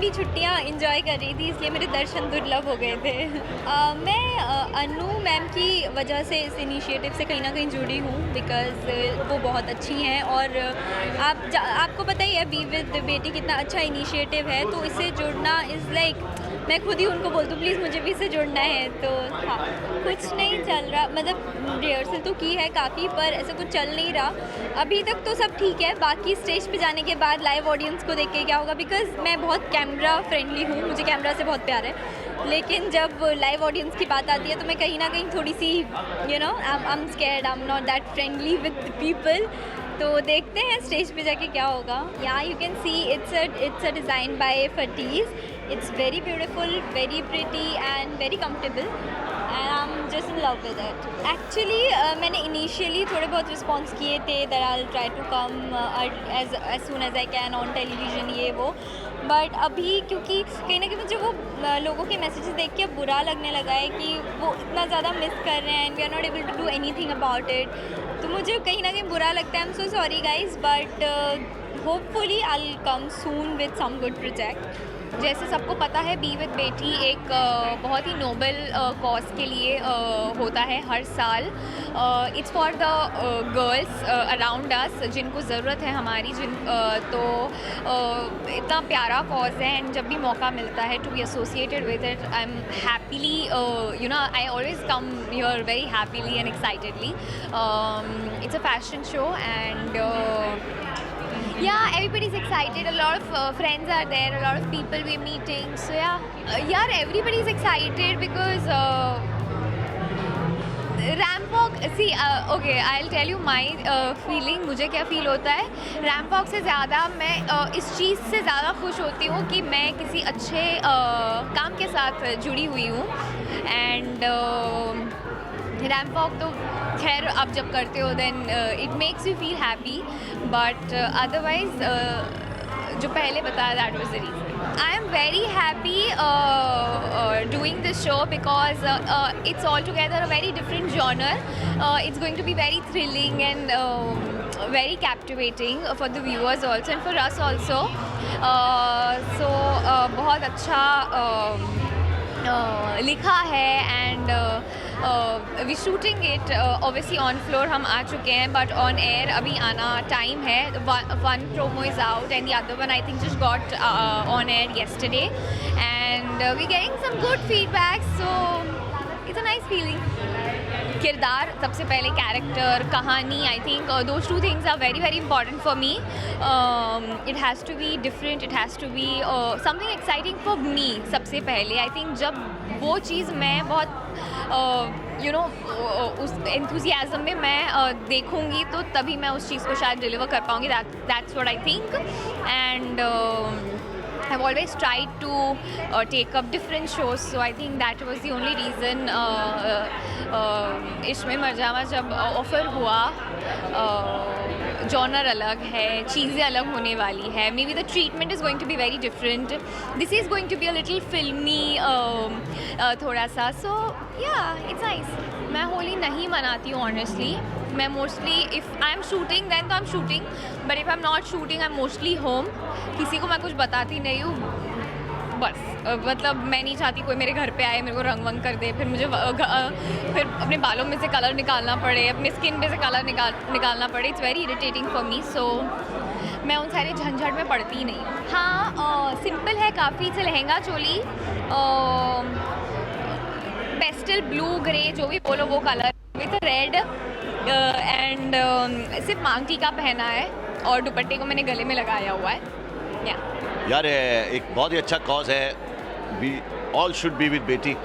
छुट्टियाँ इंजॉय कर रही थी, इसलिए मेरे दर्शन दुर्लभ हो गए थे। मैं अनु मैम की वजह से इस इनिशिएटिव से कहीं ना कहीं जुड़ी हूँ, बिकॉज़ वो बहुत अच्छी हैं और आपको पता ही है बी विद बेटी कितना अच्छा इनिशिएटिव है, तो इससे जुड़ना इज़ लाइक मैं खुद ही उनको बोलती हूँ प्लीज़ मुझे भी इससे जुड़ना है। तो हाँ, कुछ नहीं चल रहा, मतलब रिहर्सल तो की है काफ़ी, पर ऐसा कुछ चल नहीं रहा अभी तक, तो सब ठीक है। बाकी स्टेज पे जाने के बाद लाइव ऑडियंस को देख के क्या होगा, बिकॉज़ मैं बहुत कैमरा फ्रेंडली हूँ, मुझे कैमरा से बहुत प्यार है, लेकिन जब लाइव ऑडियंस की बात आती है तो मैं कहीं ना कहीं थोड़ी सी I am scared, I am not that friendly with people. तो देखते हैं स्टेज पे जाके क्या होगा। Yeah you can see it's a design by फटीज़, it's very beautiful, very pretty and very comfortable and I'm just in love with it. Actually मैंने initially थोड़े बहुत response किए थे that I'll try to come as soon as I can on television ये वो, but अभी क्योंकि कहीं ना कहीं मुझे वो लोगों के मैसेजेस देख के अब बुरा लगने लगा है कि वो इतना ज़्यादा मिस कर रहे हैं and we are not able to do anything about it, तो मुझे कहीं ना कहीं बुरा लगता है। I'm so sorry guys, but hopefully I'll come soon with some good project. जैसे सबको पता है बी विद बेटी एक बहुत ही नोबल कॉज के लिए होता है हर साल। It's for the girls around us जिनको ज़रूरत है हमारी, तो इतना प्यारा कॉज है एंड जब भी मौका मिलता है to be associated with it, I am happily I always come here very happily and excitedly. It's a fashion show and yeah, everybody's excited. A lot of friends are there, a lot of people we're meeting. So yeah, everybody's excited because ramp walk, see okay I will tell you my feeling, मुझे क्या feel होता है। Ramp walk से ज़्यादा मैं इस चीज़ से ज़्यादा खुश होती हूँ कि मैं किसी अच्छे काम के साथ जुड़ी हुई हूँ। एंड रैम्प वॉक तो खैर आप जब करते हो then it makes you feel happy, but otherwise जो पहले बताया that was the reason. I am very happy doing this show because it's altogether a very different genre. It's going to be very thrilling and very captivating for the viewers also and for us also. So बहुत अच्छा लिखा है and we shooting it obviously on floor हम आ चुके हैं, but on air अभी आना टाइम है। One promo is out and the other one I think just got on air yesterday and we're getting some good feedback, so it's a nice feeling. किरदार सबसे पहले, कैरेक्टर, कहानी, I think those two things are very very important for me. It has to be different, it has to be something exciting for me सबसे पहले। I think जब वो चीज़ मैं बहुत उस एंथुजियाज़म में मैं देखूंगी तो तभी मैं उस चीज़ को शायद डिलीवर कर पाऊंगी। That's what I think. And I've always tried to take up different shows, so I think that was the only reason इश्क़ में मरजावा जब ऑफ़र हुआ। जॉनर अलग है, चीज़ें अलग होने वाली है, maybe the treatment is going to be very different, this is going to be a little filmi थोड़ा सा। सो या इट्स नाइस। मैं होली नहीं मनाती हूँ ऑनेस्टली। मैं mostly if I am shooting then तो I am shooting, but if I am not shooting I am mostly home. किसी को मैं कुछ बताती नहीं हूँ बस। मतलब मैं नहीं चाहती कोई मेरे घर पे आए, मेरे को रंग वंग कर दे, फिर मुझे फिर अपने बालों में से कलर निकालना पड़े, अपने स्किन में से कलर निकालना पड़े। It's very irritating for me. So मैं उन सारे झंझट में पड़ती ही नहीं हूँ। हाँ, सिंपल है काफ़ी से lehenga choli, pastel blue grey जो भी बोलो वो कलर विथ रेड, एंड सिर्फ मांग टीका पहना है और दुपट्टे को मैंने गले में लगाया हुआ है। यार एक बहुत ही अच्छा कॉज है, we all should be with बेटी।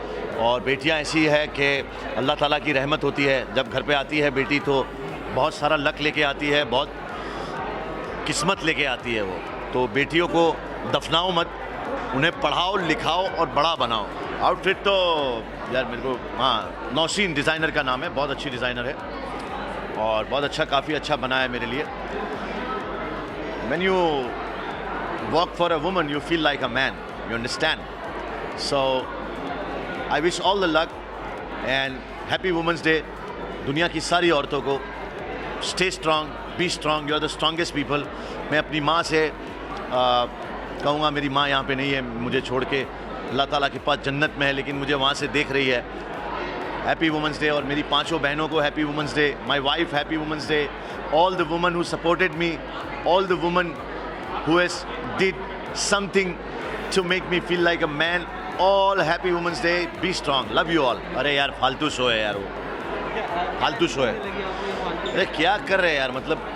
और बेटियां ऐसी है कि अल्लाह ताला की रहमत होती है, जब घर पे आती है बेटी तो बहुत सारा लक लेके आती है, बहुत किस्मत लेके आती है वो। तो बेटियों को दफनाओ मत, उन्हें पढ़ाओ लिखाओ और बड़ा बनाओ। आउटफिट तो यार मेरे को, हाँ, नौशीन डिज़ाइनर का नाम है, बहुत अच्छी डिज़ाइनर है और बहुत अच्छा, काफ़ी अच्छा बनाया है मेरे लिए। When you work for a woman, you feel like a man, you understand? So I wish all the luck and happy Women's Day दुनिया की सारी औरतों को। Stay strong, be strong, you are the strongest people। मैं अपनी माँ से कहूँगा, मेरी माँ यहाँ पे नहीं है, मुझे छोड़ के अल्लाह ताला के पास जन्नत में है, लेकिन मुझे वहाँ से देख रही है। Happy women's day. और मेरी 5 बहनों को happy women's day. My wife happy women's day. All the women who supported me, all the women who has did something to make me feel like a man, all happy women's day. Be strong, love you all. अरे यार फालतू show है यार, वो फालतू show है। अरे क्या कर रहे हैं यार, मतलब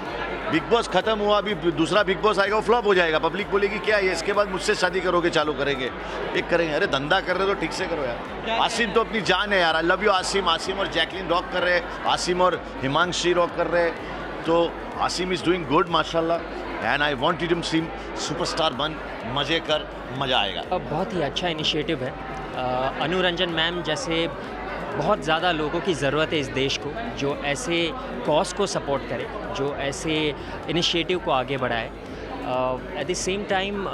बिग बॉस खत्म हुआ, अभी दूसरा बिग बॉस आएगा, वो फ्लॉप हो जाएगा। पब्लिक बोलेगी क्या ये, इसके बाद मुझसे शादी करोगे, चालू करेंगे, एक करेंगे। अरे धंधा कर रहे हो तो ठीक से करो यार। आसिम तो अपनी जान है यार, I love you Asim. Asim और जैकलिन रॉक कर रहे हैं, आसिम और हिमांशी रॉक कर रहे हैं। तो आसिम इज़ डूइंग गुड माशाल्लाह, and I want him to seem superstar बन, मज़े कर, मज़ा आएगा। बहुत ही अच्छा इनिशिएटिव है। अनुरंजन मैम जैसे बहुत ज़्यादा लोगों की ज़रूरत है इस देश को, जो ऐसे कॉज को सपोर्ट करे, जो ऐसे इनिशिएटिव को आगे बढ़ाए। एट द सेम टाइम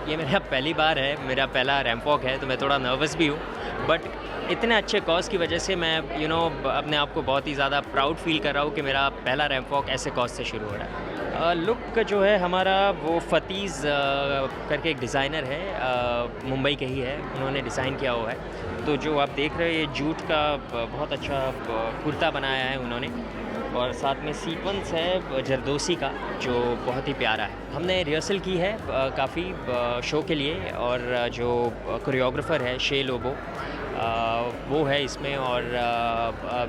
ये मेरा पहली बार है, मेरा पहला रैंप वॉक है, तो मैं थोड़ा नर्वस भी हूँ, बट इतने अच्छे कॉज की वजह से मैं अपने आप को बहुत ही ज़्यादा प्राउड फील कर रहा हूँ कि मेरा पहला रैंप वॉक ऐसे कॉज से शुरू हो रहा है। लुक जो है हमारा, वो फतीज़ करके एक डिज़ाइनर है, मुंबई के ही है, उन्होंने डिज़ाइन किया हुआ है। तो जो आप देख रहे हो ये जूट का बहुत अच्छा कुर्ता बनाया है उन्होंने, और साथ में सीक्वेंस है जरदोसी का जो बहुत ही प्यारा है। हमने रिहर्सल की है काफ़ी शो के लिए, और जो कोरियोग्राफर है शे लोबो वो है इसमें, और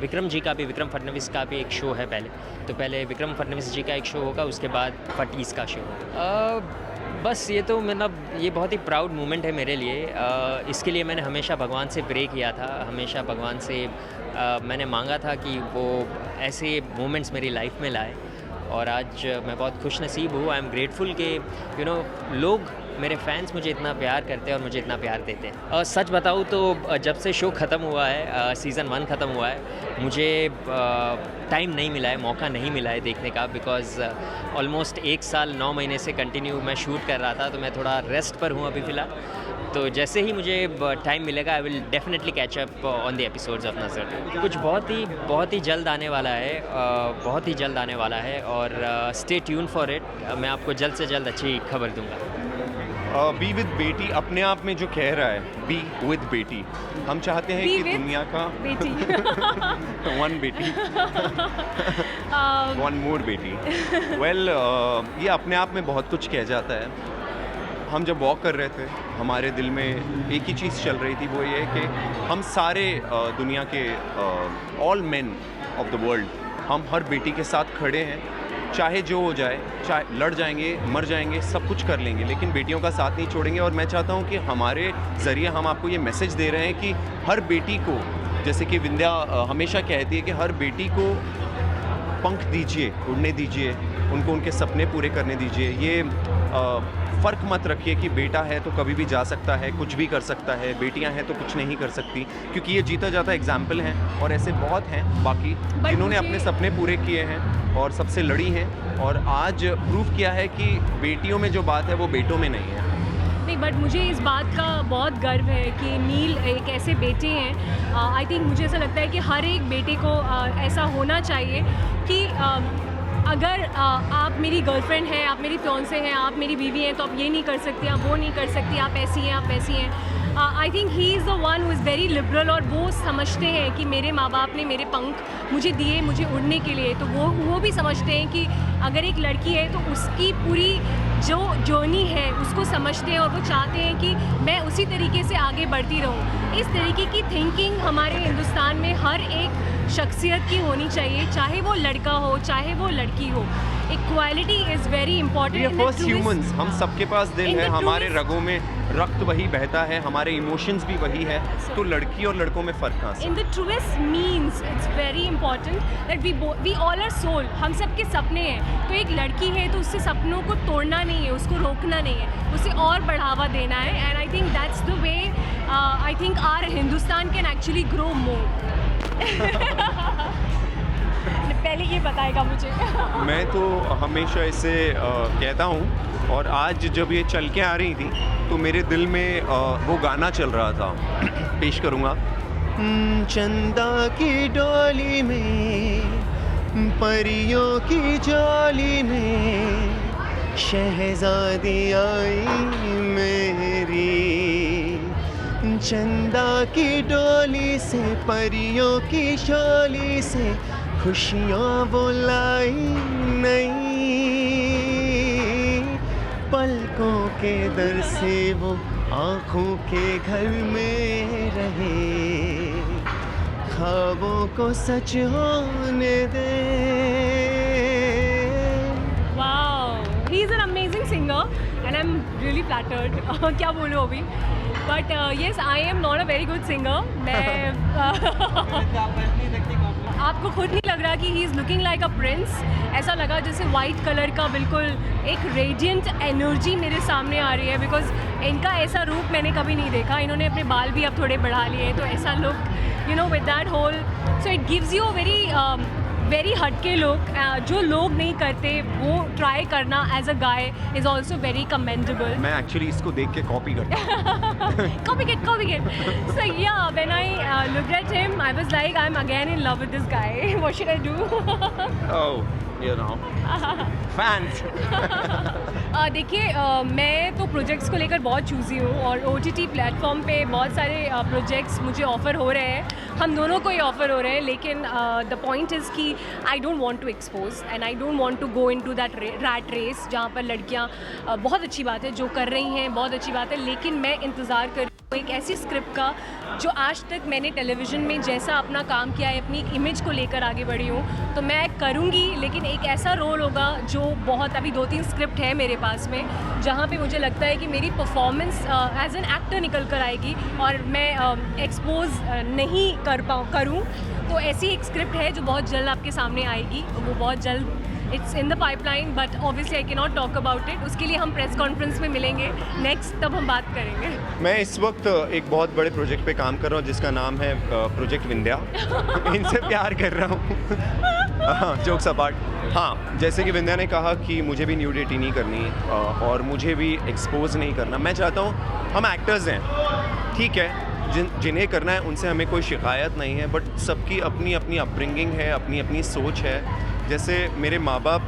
विक्रम जी का भी, विक्रम फडणवीस का भी एक शो है पहले। तो पहले विक्रम फडणवीस जी का एक शो होगा, उसके बाद फटीज़ का शो। बस ये तो मतलब ये बहुत ही प्राउड मोमेंट है मेरे लिए। इसके लिए मैंने हमेशा भगवान से प्रे किया था, हमेशा भगवान से मैंने मांगा था कि वो ऐसे मोमेंट्स मेरी लाइफ में लाए, और आज मैं बहुत खुश नसीब हूँ। आई एम ग्रेटफुल कि लोग, मेरे फैंस मुझे इतना प्यार करते हैं और मुझे इतना प्यार देते हैं। और सच बताऊँ तो जब से शो ख़त्म हुआ है, सीज़न 1 ख़त्म हुआ है, मुझे टाइम नहीं मिला है, मौका नहीं मिला है देखने का, बिकॉज़ ऑलमोस्ट 1 साल 9 महीने से कंटिन्यू मैं शूट कर रहा था, तो मैं थोड़ा रेस्ट पर हूँ अभी फ़िलहाल। तो जैसे ही मुझे टाइम मिलेगा I will definitely catch up on the episodes of नज़र। कुछ बहुत ही जल्द आने वाला है, बहुत ही जल्द आने वाला है, और स्टे ट्यून फॉर इट। मैं आपको जल्द से जल्द अच्छी खबर दूंगा। बी विद बेटी अपने आप में जो कह रहा है, बी विद बेटी, हम चाहते हैं कि दुनिया का बेटी वन बेटी वन मोर बेटी। वेल ये अपने आप में बहुत कुछ कह जाता है। हम जब वॉक कर रहे थे हमारे दिल में एक ही चीज़ चल रही थी, वो ये कि हम सारे दुनिया के all main of the world हम हर बेटी के साथ खड़े हैं, चाहे जो हो जाए, चाहे लड़ जाएंगे, मर जाएंगे, सब कुछ कर लेंगे, लेकिन बेटियों का साथ नहीं छोड़ेंगे। और मैं चाहता हूँ कि हमारे ज़रिए हम आपको ये मैसेज दे रहे हैं कि हर बेटी को, जैसे कि विंध्या हमेशा कहती है कि हर बेटी को पंख दीजिए, उड़ने दीजिए, उनको उनके सपने पूरे करने दीजिए। ये फ़र्क मत रखिए कि बेटा है तो कभी भी जा सकता है, कुछ भी कर सकता है, बेटियां हैं तो कुछ नहीं कर सकती, क्योंकि ये जीता जाता एग्जाम्पल हैं और ऐसे बहुत हैं बाकी जिन्होंने अपने सपने पूरे किए हैं और सबसे लड़ी हैं और आज प्रूव किया है कि बेटियों में जो बात है वो बेटों में नहीं है। नहीं, बट मुझे इस बात का बहुत गर्व है कि नील एक ऐसे बेटे हैं। आई थिंक मुझे ऐसा लगता है कि हर एक बेटे को ऐसा होना चाहिए कि अगर आप मेरी गर्लफ्रेंड हैं, आप मेरी फियांसे हैं, आप मेरी बीवी हैं, तो आप ये नहीं कर सकती, आप वो नहीं कर सकती, आप ऐसी हैं, आप ऐसी हैं। I think he is the one who is very liberal और वो समझते हैं कि मेरे माँ बाप ने मेरे पंख मुझे दिए मुझे उड़ने के लिए, तो वो भी समझते हैं कि अगर एक लड़की है तो उसकी पूरी जो जर्नी है उसको समझते हैं और वो चाहते हैं कि मैं उसी तरीके से आगे बढ़ती रहूँ। इस तरीके की थिंकिंग हमारे हिंदुस्तान में हर एक शख्सियत की होनी चाहिए, चाहे वो लड़का हो चाहे वो लड़की हो। Equality is very important. First humans, हम सबके पास दिल है, हमारे रगों में रक्त वही बहता है, हमारे इमोशंस भी वही है, तो लड़की और लड़कों में फ़र्क कहाँ से? In the truest means it's very important that we all are soul, हम सब के सपने हैं। तो एक लड़की है तो उससे सपनों को तोड़ना नहीं है, उसको रोकना नहीं है, उसे और बढ़ावा देना है। And I think that's the way I think our Hindustan can actually grow more. पहले ये बताएगा मुझे। मैं तो हमेशा इसे कहता हूँ और आज जब ये चल के आ रही थी तो मेरे दिल में वो गाना चल रहा था, पेश करूँगा। चंदा की डोली में, परियों की जोली में, शहजादी आई मेरी। चंदा की डोली से, परियों की शोली से, खुशियाँ बुलाई नहीं, पलकों के दर से वो आँखों के घर में रहे, ख्वाबों को सच होने दे। Wow, he is an amazing singer and I'm really flattered. क्या बोलूँ अभी? But yes, I am not a very good singer. आपको खुद नहीं लग रहा कि he is looking like a prince? ऐसा लगा जैसे वाइट कलर का बिल्कुल एक रेडियंट एनर्जी मेरे सामने आ रही है, बिकॉज इनका ऐसा रूप मैंने कभी नहीं देखा। इन्होंने अपने बाल भी अब थोड़े बढ़ा लिए, तो ऐसा look you know with that whole, so it gives you very हटके लुक। जो लोग नहीं करते वो ट्राई करना as a guy is also very commendable. मैं एक्चुअली इसको देख के कॉपी करता हूँ। copy it. So yeah, when I looked at him, I was like, I'm again in love with this guy. What should I do? Oh, you know, fans. देखिए, मैं तो projects को लेकर बहुत चूज़ी हूँ और OTT प्लेटफॉर्म पे बहुत सारे प्रोजेक्ट्स मुझे ऑफ़र हो रहे हैं, हम दोनों को ही ऑफ़र हो रहे हैं। लेकिन द पॉइंट इज़ कि I don't want to expose and I don't want to go into that rat race जहाँ पर लड़कियाँ बहुत अच्छी बात है जो कर रही हैं, बहुत अच्छी बात है, लेकिन मैं इंतज़ार कर एक ऐसी स्क्रिप्ट का जो आज तक मैंने टेलीविज़न में जैसा अपना काम किया है, अपनी इमेज को लेकर आगे बढ़ी हूँ, तो मैं करूँगी, लेकिन एक ऐसा रोल होगा जो बहुत, अभी 2-3 स्क्रिप्ट है मेरे पास में जहाँ पे मुझे लगता है कि मेरी परफॉर्मेंस एज एन एक्टर निकल कर आएगी और मैं एक्सपोज नहीं करूँ। तो ऐसी एक स्क्रिप्ट है जो बहुत जल्द आपके सामने आएगी, वो बहुत जल्द, it's in the pipeline, but obviously I can not talk about it. उसके लिए हम प्रेस कॉन्फ्रेंस में मिलेंगे नेक्स्ट, तब हम बात करेंगे। मैं इस वक्त एक बहुत बड़े प्रोजेक्ट पे काम कर रहा हूँ जिसका नाम है प्रोजेक्ट विंध्या। इनसे प्यार कर रहा हूँ। जोक्स अपार्ट, हाँ, जैसे कि विंध्या ने कहा कि मुझे भी न्यूडिटी नहीं करनी और मुझे भी एक्सपोज नहीं करना। मैं चाहता हूँ, हम एक्टर्स हैं, ठीक है, जिन्हें करना है उनसे हमें कोई शिकायत नहीं है, बट सबकी अपनी अपनी अपब्रिंगिंग है, अपनी अपनी सोच है। जैसे मेरे माँ बाप,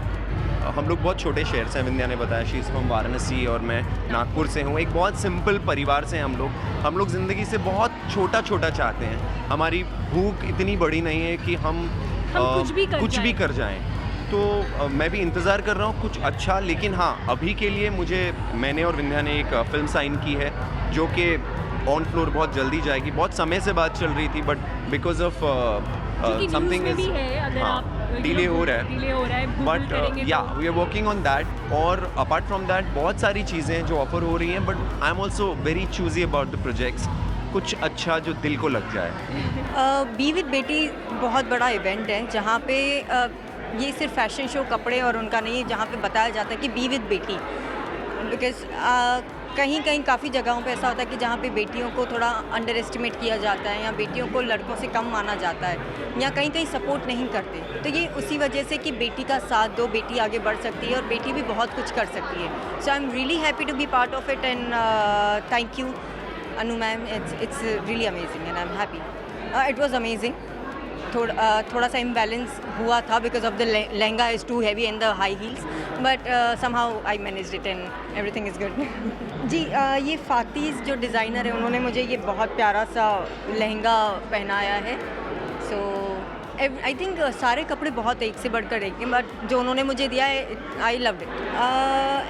हम लोग बहुत छोटे शहर से हैं, विंध्या ने बताया, शी इज़ फ्रॉम वाराणसी और मैं नागपुर से हूँ। एक बहुत सिंपल परिवार से हम लोग ज़िंदगी से बहुत छोटा छोटा चाहते हैं। हमारी भूख इतनी बड़ी नहीं है कि हम कुछ भी कर जाएं। तो मैं भी इंतज़ार कर रहा हूँ कुछ अच्छा, लेकिन हाँ अभी के लिए मैंने और विंध्या ने एक फ़िल्म साइन की है जो कि ऑन फ्लोर बहुत जल्दी जाएगी। बहुत समय से बात चल रही थी but because of something is delay हो रहा है but yeah we are working on that. और अपार्ट फ्रॉम दैट बहुत सारी चीज़ें जो ऑफर हो रही हैं, but I am also very choosy about the projects. कुछ अच्छा जो दिल को लग जाए। बी विद बेटी बहुत बड़ा इवेंट है जहाँ पे ये सिर्फ फैशन शो कपड़े और उनका नहीं है, जहाँ पे बताया जाता है कि बी विद बेटी। बिकॉज कहीं कहीं काफ़ी जगहों पे ऐसा होता है कि जहाँ पे बेटियों को थोड़ा अंडर एस्टिमेट किया जाता है या बेटियों को लड़कों से कम माना जाता है या कहीं कहीं सपोर्ट नहीं करते। तो ये उसी वजह से कि बेटी का साथ दो, बेटी आगे बढ़ सकती है और बेटी भी बहुत कुछ कर सकती है। So I am really happy to be part of it and thank you Anu ma'am, it's really amazing and I'm happy. It was amazing. थोड़ा सा imbalance हुआ था because of the lehenga is too heavy and the high heels, but somehow I managed it and everything is good. जी ये फातीज़ जो designer है उन्होंने मुझे ये बहुत प्यारा सा लहंगा पहनाया है। सो आई थिंक सारे कपड़े बहुत एक से बढ़कर एक हैं, बट जो उन्होंने मुझे दिया है आई लव्ड इट।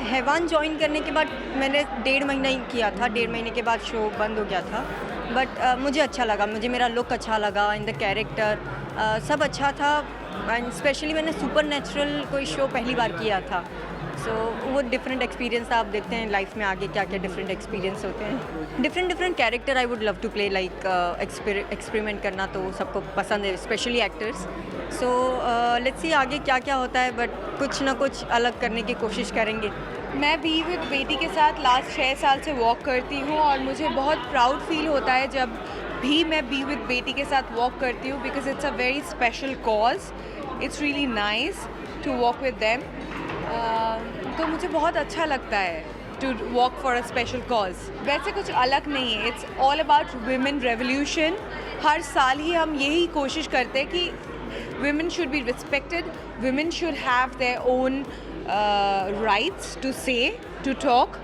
हैवान ज्वाइन करने के बाद मैंने 1.5 महीना ही किया था, 1.5 महीने के बाद शो बंद हो गया था, बट मुझे अच्छा लगा, मुझे मेरा लुक अच्छा लगा, इन द कैरेक्टर सब अच्छा था। एंड स्पेशली मैंने सुपर नेचुरल कोई शो पहली बार किया था, सो वो डिफरेंट एक्सपीरियंस आप देखते हैं लाइफ में आगे क्या क्या डिफरेंट एक्सपीरियंस होते हैं। Different character I would love to play, like experiment करना तो सबको पसंद है, specially actors. So let's see आगे क्या क्या होता है, बट कुछ ना कुछ अलग करने की कोशिश करेंगे। मैं बी विद बेटी के साथ लास्ट 6 साल से वॉक करती हूँ और मुझे बहुत प्राउड फील होता है जब भी मैं बी विद बेटी के साथ वॉक करती हूँ, because it's a very special cause. It's really nice to walk with them. तो मुझे बहुत अच्छा लगता है to walk for a special cause. वैसे कुछ अलग नहीं है, it's all about women revolution. हर साल ही हम यही कोशिश करते हैं कि women should be respected, women should have their own rights to say, to talk.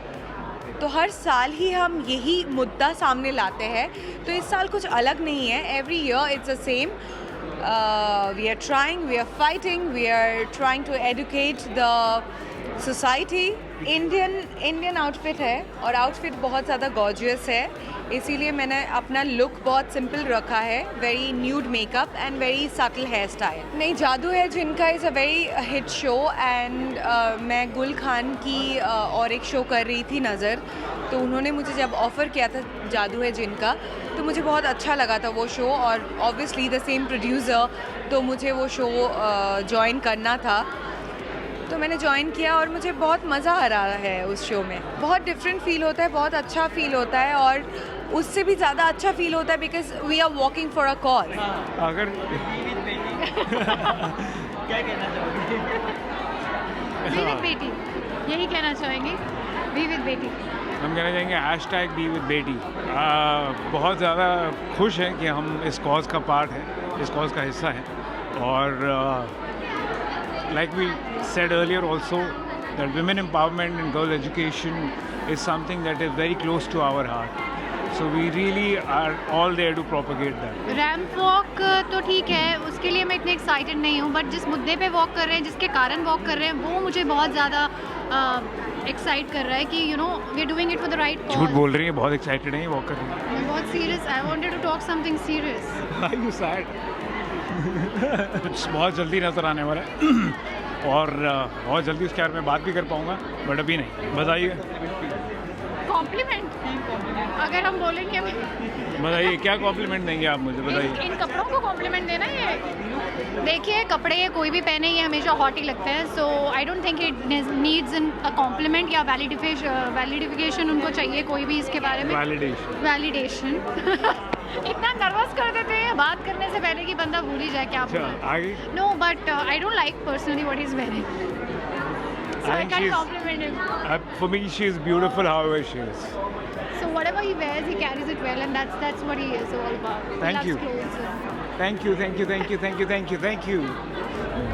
तो हर साल ही हम यही मुद्दा सामने लाते हैं, तो इस साल कुछ अलग नहीं है। Every year it's the same. We are trying, we are fighting, we are trying to educate the society. Indian outfit है और आउटफिट बहुत ज़्यादा गॉर्जियस है, इसीलिए मैंने अपना लुक बहुत सिंपल रखा है, very nude makeup and very subtle hair style. नहीं, जादू है जिनका is a very hit show and मैं गुल खान की और एक शो कर रही थी नज़र, तो उन्होंने मुझे जब ऑफ़र किया था जादू है जिनका, तो मुझे बहुत अच्छा लगा था वो शो, और ऑब्वियसली द सेम प्रोड्यूसर, तो मुझे वो शो ज्वाइन करना था, तो मैंने ज्वाइन किया और मुझे बहुत मज़ा आ रहा है उस शो में। बहुत डिफरेंट फील होता है, बहुत अच्छा फील होता है, और उससे भी ज़्यादा अच्छा फील होता है because we are walking for a cause. अगर क्या कहना चाहोगे? बी विद बेटी, यही कहना चाहेंगे, बी विद बेटी। हम कहना चाहेंगे हैशटैग बी विद बेटी। बहुत ज़्यादा खुश हैं कि हम इस कॉज का पार्ट है, इस कॉज का हिस्सा है, और like we said earlier also that women empowerment and girl education is something that is very close to our heart, so we really are all there to propagate that. Ramp walk तो ठीक है, उसके लिए मैं इतने excited नहीं हूँ, but जिस मुद्दे पे वॉक कर रहे हैं, जिसके कारण वॉक कर रहे हैं, वो मुझे बहुत ज़्यादा एक्साइट कर रहा है कि you know we are doing it for the right cause. झूठ बोल रही है, बहुत एक्साइटेड है वॉक कर रही है। मैं बहुत serious, I wanted to talk something serious. Are you sad? कुछ बहुत जल्दी नज़र आने वाला है और बहुत जल्दी उसके बारे में बात भी कर पाऊँगा, बट अभी नहीं। बताइए, कॉम्प्लीमेंट अगर हम बोलेंगे, बताइए क्या कॉम्प्लीमेंट देंगे आप मुझे, बताइए। इन कपड़ों को कॉम्प्लीमेंट देना है। देखिए, कपड़े कोई भी पहने ये हमेशा हॉट ही लगते हैं, so I don't think it needs a compliment या वैलिडिफिकेशन उनको चाहिए कोई भी इसके बारे में। वैलिडेशन इतना नर्वस कर देते हैं बात करने से पहले कि बंदा भूल ही जाए क्या आगे। No, but I don't like personally what is wearing, so I can't compliment him. For me, she is beautiful however she is. So whatever he wears, he carries it well, and that's what he is all about. Thank you. Thank you, thank you, thank you, thank you, thank you, thank you.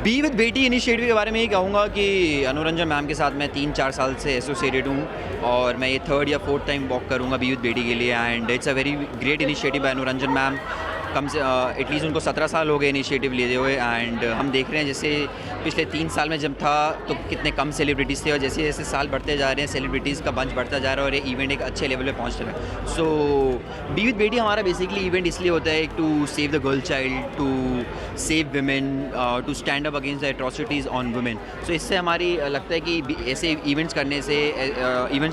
B with बेटी initiative के बारे में ये कहूँगा कि Anuranjan ma'am के साथ मैं 3-4 साल से एसोसिएटेड हूँ, और मैं ये 3rd या 4th टाइम वॉक करूँगा बी विद बेटी के लिए, and it's a very great initiative by Anuranjan ma'am कम से एटलीस्ट उनको 17 साल हो गए इनिशिएटिव लिए हुए। एंड हम देख रहे हैं जैसे पिछले 3 साल में जब था तो कितने कम सेलिब्रिटीज़ थे, और जैसे जैसे साल बढ़ते जा रहे हैं सेलिब्रिटीज़ का बंच बढ़ता जा रहा है और ये इवेंट एक अच्छे लेवल पे पहुंच रहा है। सो बी विद बेटी हमारा बेसिकली इवेंट इसलिए होता है to save the girl child, to save women, to stand up against the atrocities on women. So इससे हमारी लगता है कि ऐसे इवेंट्स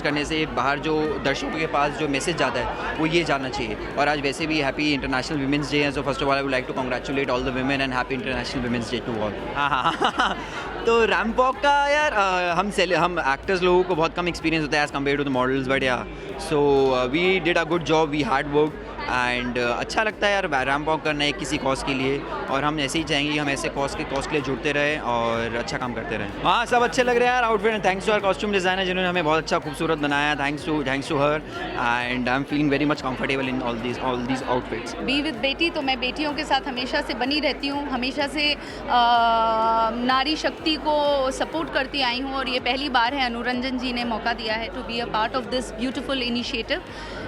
करने से बाहर जो दर्शकों के पास जो मैसेज जाता है वो ये जाना चाहिए। और आज वैसे भी हैप्पी इंटरनेशनल वुमेंस डे है, so first of all I would like to congratulate all the women and happy international women's day to all. हाँ तो रैम्प वॉक का यार हम एक्टर्स लोगों को बहुत कम एक्सपीरियंस होता है as compare to the models, but yeah so we did a good job, we hard work and अच्छा लगता है यार रैम्प वॉक करना है किसी कॉज के लिए, और हम ऐसे ही चाहेंगे कि हम ऐसे कॉज के लिए जुड़ते रहें और अच्छा काम करते रहें। हाँ सब अच्छे लग रहे हैं यार outfit, and thanks to our costume designer जिन्होंने हमें बहुत अच्छा खूबसूरत बनाया। Thanks to her and I am feeling very much comfortable in all these outfits. Be with Beti तो मैं बेटियों के साथ हमेशा से बनी रहती हूँ, हमेशा से नारी शक्ति को सपोर्ट करती आई हूँ, और ये पहली बार है अनुरंजन जी ने मौका दिया है to be a part of this beautiful initiative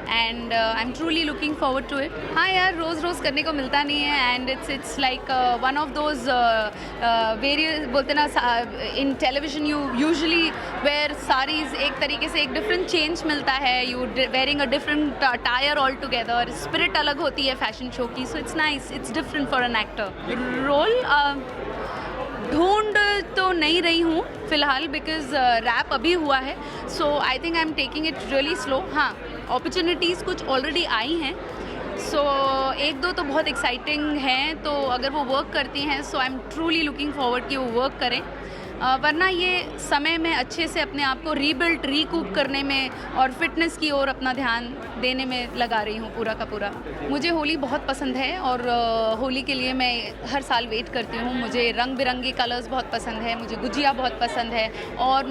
and I am truly looking forward to it. हाँ यार रोज़ करने को मिलता नहीं है, and it's like one of those various बोलते ना in television you usually wear saris, एक तरीके से एक डिफरेंट चेंज मिलता है, you wearing a different tire altogether, spirit अलग होती है फैशन शो की, so it's nice, it's different for an actor. Role ढूंढ तो नहीं रही हूँ फ़िलहाल बिकॉज रैप अभी हुआ है, so I think I am taking it really slow. हाँ अपॉर्चुनिटीज़ कुछ ऑलरेडी आई हैं, सो एक दो तो बहुत एक्साइटिंग हैं, तो अगर वो वर्क करती हैं so I am truly looking forward कि वो वर्क करें, वरना ये समय में अच्छे से अपने आप को रीबिल्ड रीकूप करने में और फिटनेस की ओर अपना ध्यान देने में लगा रही हूँ पूरा का पूरा। मुझे होली बहुत पसंद है और होली के लिए मैं हर साल वेट करती हूँ। मुझे रंग बिरंगे कलर्स बहुत पसंद है, मुझे गुजिया बहुत पसंद है, और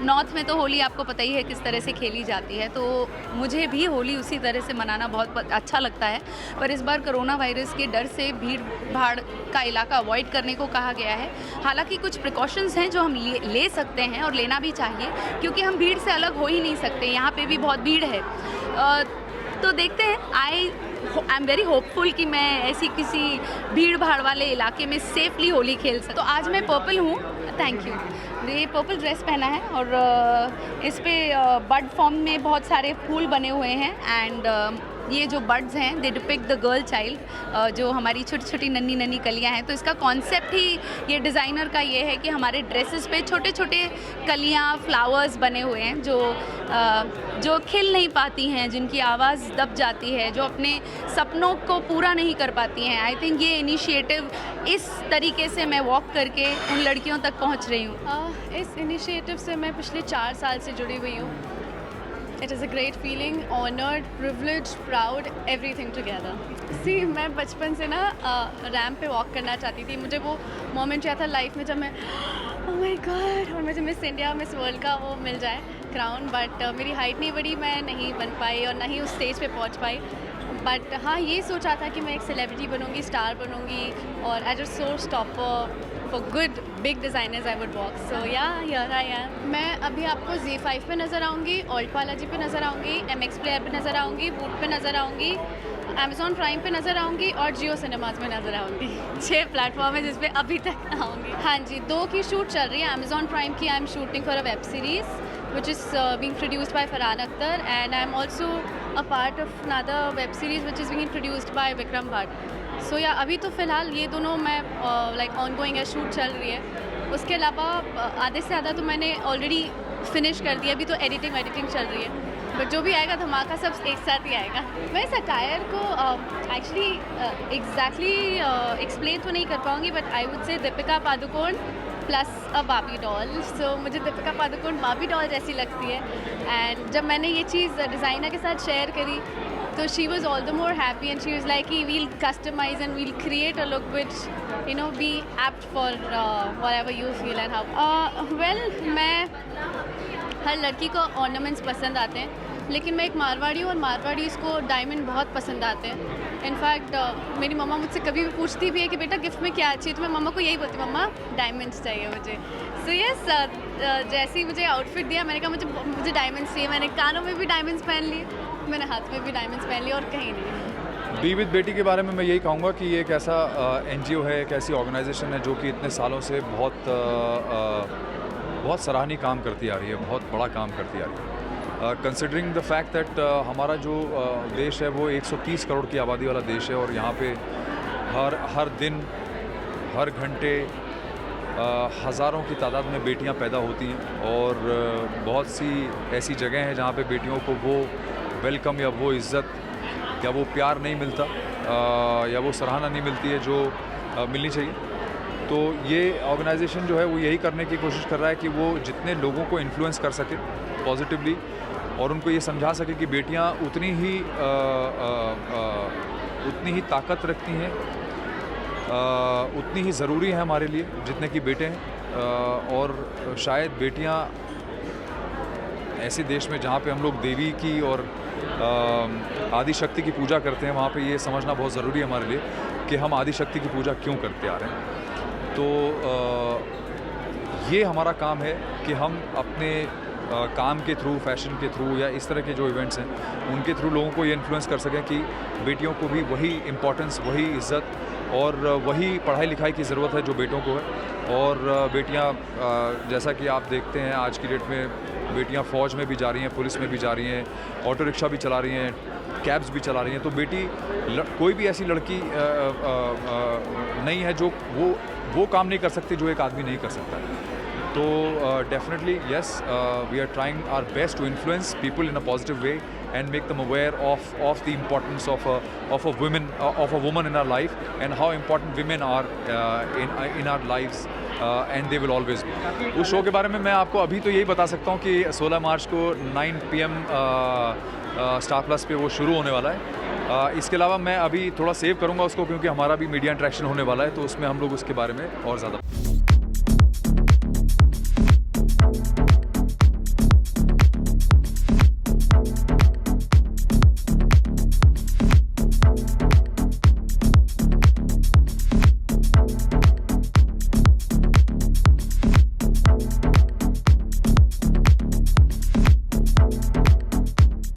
नॉर्थ में तो होली आपको पता ही है किस तरह से खेली जाती है, तो मुझे भी होली उसी तरह से मनाना बहुत अच्छा लगता है। पर इस बार कोरोना वायरस के डर से भीड़ भाड़ का इलाका अवॉइड करने को कहा गया है। हालांकि कुछ प्रिकॉशंस हैं जो हम ले सकते हैं और लेना भी चाहिए, क्योंकि हम भीड़ से अलग हो ही नहीं सकते, यहाँ पे भी बहुत भीड़ है। तो देखते हैं, आई एम वेरी होपफुल कि मैं ऐसी किसी भीड़ भाड़ वाले इलाके में सेफली होली खेल सकूँ। तो आज मैं पर्पल हूँ, थैंक यू, ये पर्पल ड्रेस पहना है और इस पे बर्ड फॉर्म में बहुत सारे फूल बने हुए हैं, एंड ये जो बर्ड्स हैं दे डिपिक्ट द गर्ल चाइल्ड, जो हमारी छोटी छोटी नन्ही नन्ही कलियां हैं। तो इसका कॉन्सेप्ट ही ये डिज़ाइनर का ये है कि हमारे ड्रेसेस पे छोटे छोटे कलियां फ्लावर्स बने हुए हैं जो खिल नहीं पाती हैं, जिनकी आवाज़ दब जाती है, जो अपने सपनों को पूरा नहीं कर पाती हैं। आई थिंक ये इनिशिएटिव इस तरीके से मैं वॉक करके उन लड़कियों तक पहुंच रही हूँ। इस इनिशिएटिव से मैं पिछले 4 साल से जुड़ी हुई हूँ। It is a great feeling, honored, privileged, proud, everything together. See, मैं बचपन से ना रैम्प पे वॉक करना चाहती थी। मुझे वो मोमेंट याद था लाइफ में जब मैं oh my God, और मुझे मिस इंडिया मिस वर्ल्ड का वो मिल जाए क्राउन, बट मेरी हाइट नहीं बढ़ी, मैं नहीं बन पाई और ना ही उस स्टेज पे पहुंच पाई। बट हाँ ये सोचा था कि मैं एक सेलिब्रिटी बनूंगी, स्टार बनूंगी, और as a show stopper for good big designers I would walk. So yeah here I am. मैं अभी आपको Z5 पे नज़र आऊँगी, ऑल्ट बालाजी पे नज़र आऊँगी, MX प्लेयर पे नज़र आऊँगी, वूट पे नज़र आऊँगी, Amazon प्राइम पे नज़र आऊँगी और जियो सिनेमाज में नज़र आऊँगी। 6 प्लेटफॉर्म है जिस पे अभी तक आऊँगी। हाँ जी, 2 की शूट चल रही है। Amazon प्राइम की आई am shooting for a web series which is being produced by Farhan Akhtar, and I am also a part of another web series which is being produced by Vikram Bhatt. So yeah, अभी तो फ़िलहाल ये दोनों मैं like ongoing है, shoot चल रही है। उसके अलावा आधे से ज़्यादा तो मैंने ऑलरेडी फिनिश कर दिया, अभी तो एडिटिंग चल रही है। बट जो भी आएगा धमाका सब एक साथ ही आएगा। मैं इस अटायर को एक्चुअली एग्जैक्टली एक्सप्लेन तो नहीं कर पाऊँगी, but I would say Deepika Padukone plus a Barbie doll. सो मुझे दीपिका पादुकोण बार्बी डॉल जैसी लगती है, एंड जब मैंने ये चीज़ डिज़ाइनर के साथ शेयर करी तो she was all the more happy, and she was like कि we'll customise and we'll create a look which you know be apt for whatever you feel and how. Well, मैं हर लड़की को ornaments पसंद आते हैं, लेकिन मैं एक मारवाड़ी हूँ और मारवाड़ीज़ को डायमंड बहुत पसंद आते हैं। इनफैक्ट मेरी मम्मा मुझसे कभी भी पूछती भी है कि बेटा गिफ्ट में क्या चाहिए, तो मैं मम्मा को यही बोलती हूँ, मम्मा डायमंड्स चाहिए मुझे। सो यस, जैसे ही मुझे आउटफिट दिया मैंने कहा मुझे डायमंड्स चाहिए। मैंने कानों में भी डायमंड्स पहन लिए, मैंने हाथ में भी डायमंड्स पहन लिए, और कहीं नहीं। बी विद बेटी के बारे में मैं यही कहूँगा कि ये एक ऐसा NGO है, एक ऐसी ऑर्गेनाइजेशन है जो कि इतने सालों से बहुत सराहनीय काम करती आ रही है, बहुत बड़ा काम करती आ रही है। कंसिडरिंग द फैक्ट दैट हमारा जो देश है वो 130 करोड़ की आबादी वाला देश है और यहाँ पे हर दिन हर घंटे हज़ारों की तादाद में बेटियाँ पैदा होती हैं और बहुत सी ऐसी जगह हैं जहाँ पे बेटियों को वो वेलकम या वो इज़्ज़त या वो प्यार नहीं मिलता या वो सराहना नहीं मिलती है जो मिलनी चाहिए। तो ये ऑर्गेनाइजेशन जो है वो यही करने की कोशिश कर रहा है कि वो जितने लोगों को इन्फ्लुएंस कर सके पॉजिटिवली और उनको ये समझा सके कि बेटियाँ उतनी ही ताकत रखती हैं, उतनी ही ज़रूरी है हमारे लिए जितने कि बेटे हैं। और शायद बेटियाँ ऐसे देश में जहाँ पे हम लोग देवी की और आदि शक्ति की पूजा करते हैं, वहाँ पे ये समझना बहुत ज़रूरी है हमारे लिए कि हम आदि शक्ति की पूजा क्यों करते आ रहे हैं। तो ये हमारा काम है कि हम अपने काम के थ्रू, फैशन के थ्रू या इस तरह के जो इवेंट्स हैं उनके थ्रू लोगों को ये इन्फ्लुएंस कर सकें कि बेटियों को भी वही इम्पोर्टेंस, वही इज़्ज़त और वही पढ़ाई लिखाई की ज़रूरत है जो बेटों को है। और बेटियां जैसा कि आप देखते हैं आज की डेट में बेटियां फ़ौज में भी जा रही हैं, पुलिस में भी जा रही हैं, ऑटो रिक्शा भी चला रही हैं, कैब्स भी चला रही हैं। तो बेटी कोई भी ऐसी लड़की नहीं है जो वो काम नहीं कर सकती जो एक आदमी नहीं कर सकता है। तो definitely yes, we are trying our best to influence people in a positive way and make them aware of the importance of a woman in our life and how important women are in our lives and they will always be। उस show के बारे में मैं आपको अभी तो यही बता सकता हूँ कि 16 मार्च को 9 PM स्टार प्लस पे वो शुरू होने वाला है। इसके अलावा मैं अभी थोड़ा सेव करूँगा उसको क्योंकि हमारा भी मीडिया इंटरेक्शन होने वाला है तो उसमें हम लोग उसके बारे में और ज़्यादा